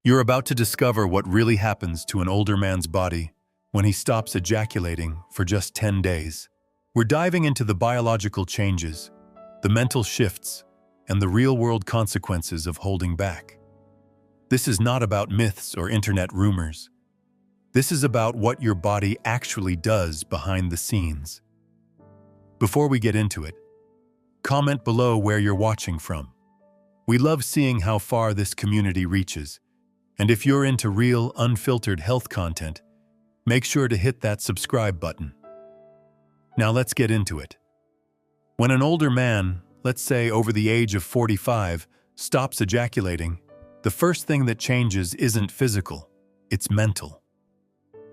You're about to discover what really happens to an older man's body when he stops ejaculating for just 10 days. We're diving into the biological changes, the mental shifts, and the real-world consequences of holding back. This is not about myths or internet rumors. This is about what your body actually does behind the scenes. Before we get into it, comment below where you're watching from. We love seeing how far this community reaches. And if you're into real, unfiltered health content, make sure to hit that subscribe button. Now let's get into it. When an older man, let's say over the age of 45, stops ejaculating, the first thing that changes isn't physical, it's mental.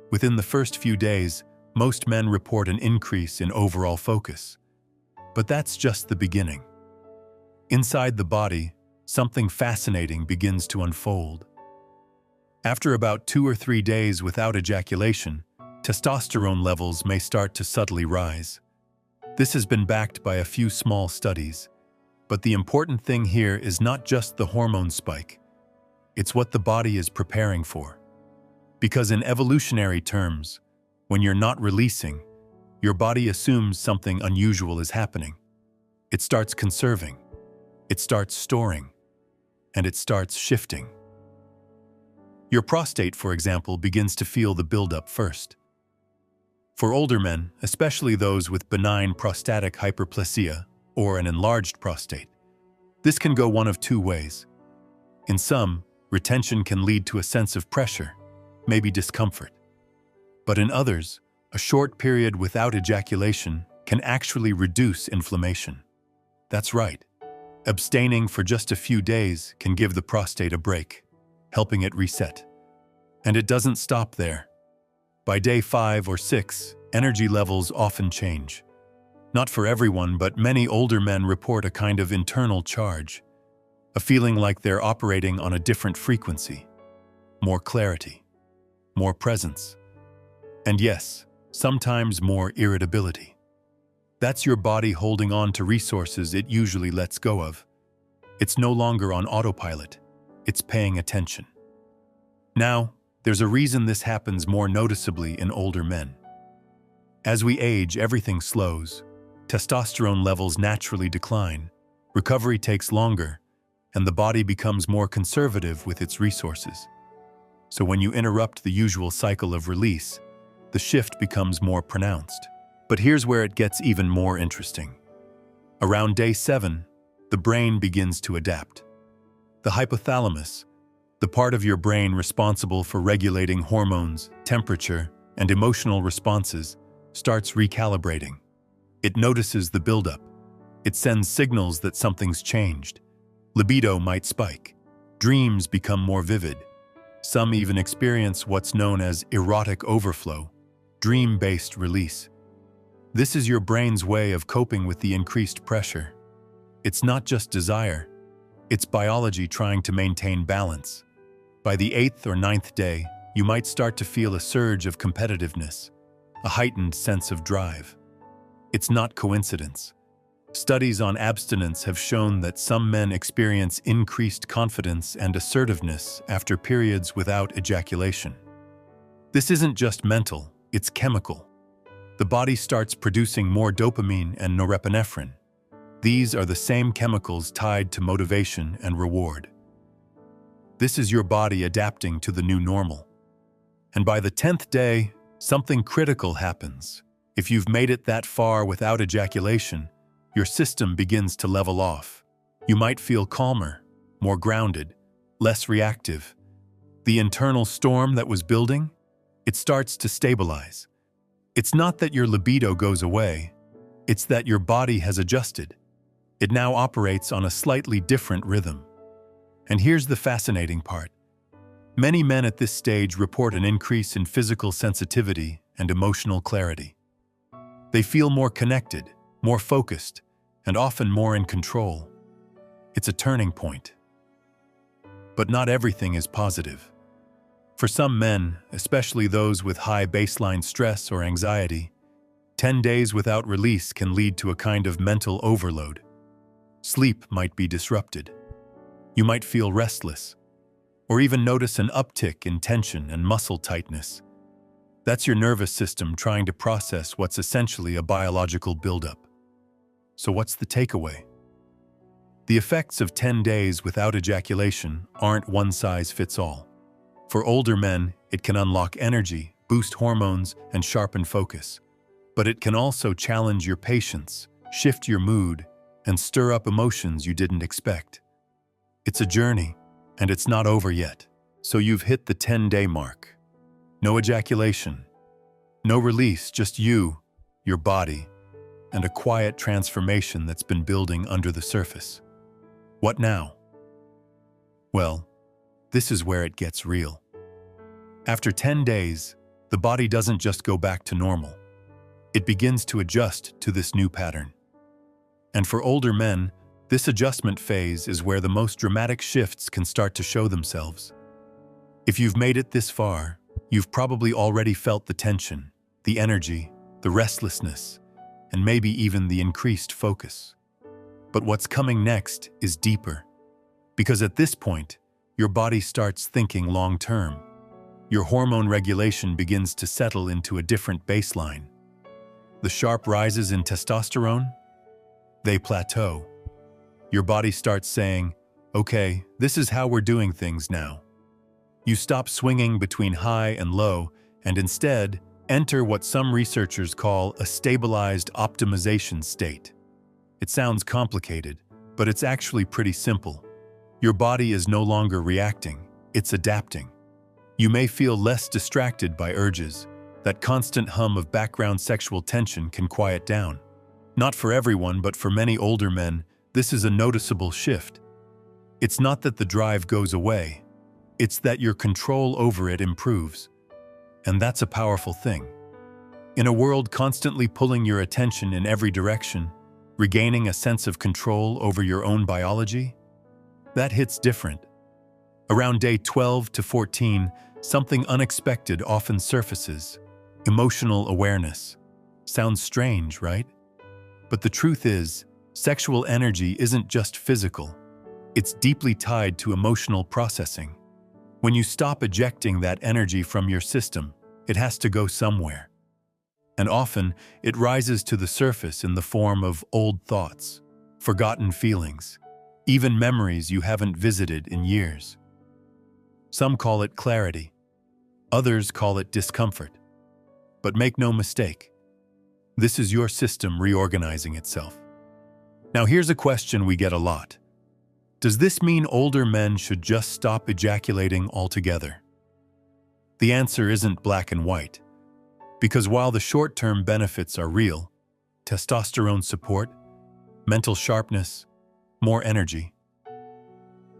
Within the first few days, most men report an increase in overall focus. But that's just the beginning. Inside the body, something fascinating begins to unfold. After about 2 or 3 days without ejaculation, testosterone levels may start to subtly rise. This has been backed by a few small studies, but the important thing here is not just the hormone spike. It's what the body is preparing for. Because in evolutionary terms, when you're not releasing, your body assumes something unusual is happening. It starts conserving, it starts storing, and it starts shifting. Your prostate, for example, begins to feel the buildup first. For older men, especially those with benign prostatic hyperplasia or an enlarged prostate, this can go one of two ways. In some, retention can lead to a sense of pressure, maybe discomfort. But in others, a short period without ejaculation can actually reduce inflammation. That's right. Abstaining for just a few days can give the prostate a break, helping it reset. And it doesn't stop there. By day 5 or 6, energy levels often change. Not for everyone, but many older men report a kind of internal charge, a feeling like they're operating on a different frequency, more clarity, more presence, and yes, sometimes more irritability. That's your body holding on to resources it usually lets go of. It's no longer on autopilot, it's paying attention. Now, there's a reason this happens more noticeably in older men. As we age, everything slows. Testosterone levels naturally decline, recovery takes longer, and the body becomes more conservative with its resources. So when you interrupt the usual cycle of release, the shift becomes more pronounced. But here's where it gets even more interesting. Around day 7, the brain begins to adapt. The hypothalamus, the part of your brain responsible for regulating hormones, temperature, and emotional responses, starts recalibrating. It notices the buildup. It sends signals that something's changed. Libido might spike. Dreams become more vivid. Some even experience what's known as erotic overflow, dream-based release. This is your brain's way of coping with the increased pressure. It's not just desire. It's biology trying to maintain balance. By the 8th or 9th day, you might start to feel a surge of competitiveness, a heightened sense of drive. It's not coincidence. Studies on abstinence have shown that some men experience increased confidence and assertiveness after periods without ejaculation. This isn't just mental, it's chemical. The body starts producing more dopamine and norepinephrine. These are the same chemicals tied to motivation and reward. This is your body adapting to the new normal. And by the 10th day, something critical happens. If you've made it that far without ejaculation, your system begins to level off. You might feel calmer, more grounded, less reactive. The internal storm that was building, it starts to stabilize. It's not that your libido goes away, it's that your body has adjusted. It now operates on a slightly different rhythm. And here's the fascinating part. Many men at this stage report an increase in physical sensitivity and emotional clarity. They feel more connected, more focused, and often more in control. It's a turning point. But not everything is positive. For some men, especially those with high baseline stress or anxiety, 10 days without release can lead to a kind of mental overload. Sleep might be disrupted. You might feel restless. or even notice an uptick in tension and muscle tightness. That's your nervous system trying to process what's essentially a biological buildup. So what's the takeaway? The effects of 10 days without ejaculation aren't one size fits all. For older men, it can unlock energy, boost hormones, and sharpen focus. But it can also challenge your patience, shift your mood, and stir up emotions you didn't expect. It's a journey, and it's not over yet. So you've hit the 10-day mark. No ejaculation, no release, just you, your body, and a quiet transformation that's been building under the surface. What now? Well, this is where it gets real. After 10 days, the body doesn't just go back to normal. It begins to adjust to this new pattern. And for older men, this adjustment phase is where the most dramatic shifts can start to show themselves. If you've made it this far, you've probably already felt the tension, the energy, the restlessness, and maybe even the increased focus. But what's coming next is deeper. Because at this point, your body starts thinking long-term. Your hormone regulation begins to settle into a different baseline. The sharp rises in testosterone, they plateau. Your body starts saying, okay, this is how we're doing things now. You stop swinging between high and low and instead enter what some researchers call a stabilized optimization state. It sounds complicated, but it's actually pretty simple. Your body is no longer reacting, it's adapting. You may feel less distracted by urges. That constant hum of background sexual tension can quiet down. Not for everyone, but for many older men, this is a noticeable shift. It's not that the drive goes away, it's that your control over it improves. And that's a powerful thing. In a world constantly pulling your attention in every direction, regaining a sense of control over your own biology, that hits different. Around day 12 to 14, something unexpected often surfaces. Emotional awareness. Sounds strange, right? But the truth is, sexual energy isn't just physical. It's deeply tied to emotional processing. When you stop ejecting that energy from your system, it has to go somewhere. And often, it rises to the surface in the form of old thoughts, forgotten feelings, even memories you haven't visited in years. Some call it clarity. Others call it discomfort. But make no mistake, this is your system reorganizing itself. Now here's a question we get a lot. Does this mean older men should just stop ejaculating altogether? The answer isn't black and white, because while the short-term benefits are real, testosterone support, mental sharpness, more energy,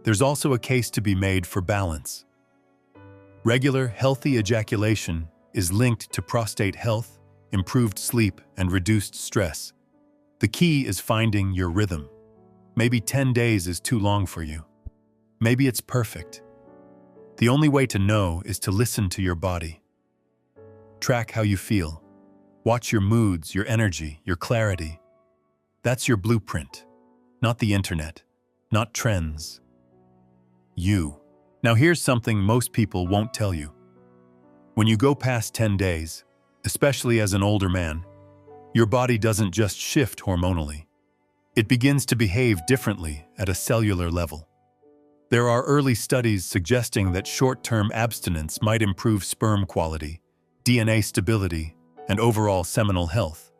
there's also a case to be made for balance. Regular, healthy ejaculation is linked to prostate health, improved sleep, and reduced stress. The key is finding your rhythm. Maybe 10 days is too long for you. Maybe it's perfect. The only way to know is to listen to your body. Track how you feel. Watch your moods, your energy, your clarity. That's your blueprint, not the internet, not trends. You. Now here's something most people won't tell you. When you go past 10 days, especially as an older man, your body doesn't just shift hormonally. It begins to behave differently at a cellular level. There are early studies suggesting that short-term abstinence might improve sperm quality, DNA stability, and overall seminal health.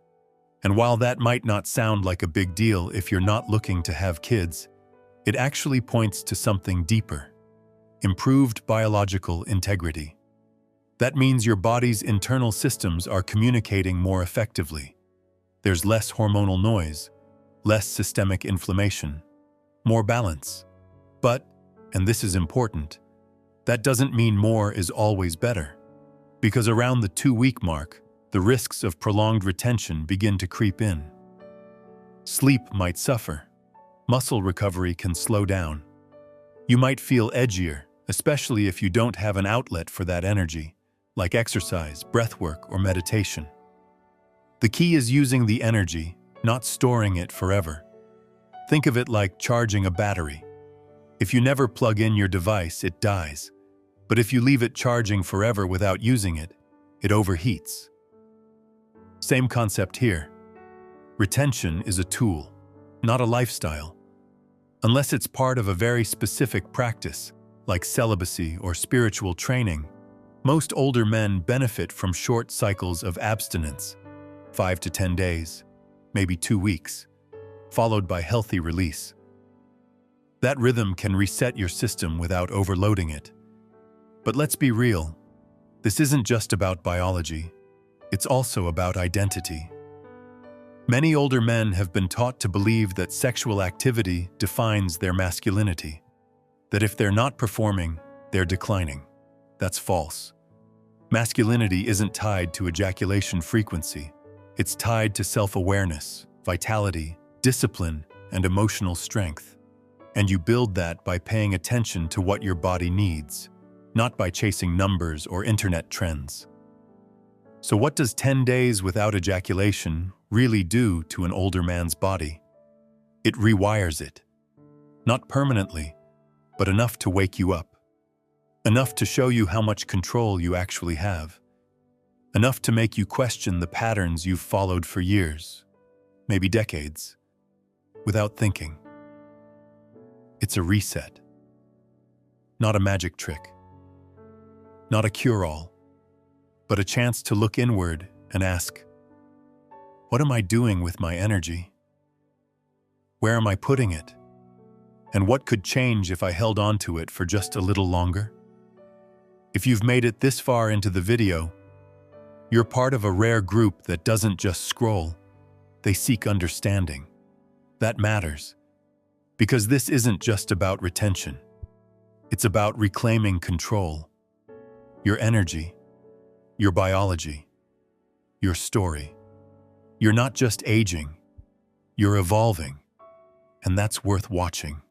And while that might not sound like a big deal if you're not looking to have kids, it actually points to something deeper: improved biological integrity. That means your body's internal systems are communicating more effectively. There's less hormonal noise, less systemic inflammation, more balance. But, and this is important, that doesn't mean more is always better. Because around the 2-week mark, the risks of prolonged retention begin to creep in. Sleep might suffer. Muscle recovery can slow down. You might feel edgier, especially if you don't have an outlet for that energy, like exercise, breathwork, or meditation. The key is using the energy, not storing it forever. Think of it like charging a battery. If you never plug in your device, it dies. But if you leave it charging forever without using it, it overheats. Same concept here. Retention is a tool, not a lifestyle. Unless it's part of a very specific practice, like celibacy or spiritual training, most older men benefit from short cycles of abstinence, 5 to 10 days, maybe 2 weeks, followed by healthy release. That rhythm can reset your system without overloading it. But let's be real, this isn't just about biology, it's also about identity. Many older men have been taught to believe that sexual activity defines their masculinity, that if they're not performing, they're declining. That's false. Masculinity isn't tied to ejaculation frequency. It's tied to self-awareness, vitality, discipline, and emotional strength. And you build that by paying attention to what your body needs, not by chasing numbers or internet trends. So what does 10 days without ejaculation really do to an older man's body? It rewires it. Not permanently, but enough to wake you up. Enough to show you how much control you actually have. Enough to make you question the patterns you've followed for years, maybe decades, without thinking. It's a reset. Not a magic trick. Not a cure-all, but a chance to look inward and ask, what am I doing with my energy? Where am I putting it? And what could change if I held on to it for just a little longer? If you've made it this far into the video, you're part of a rare group that doesn't just scroll, they seek understanding. That matters, because this isn't just about retention. It's about reclaiming control. Your energy, your biology, your story. You're not just aging, you're evolving, and that's worth watching.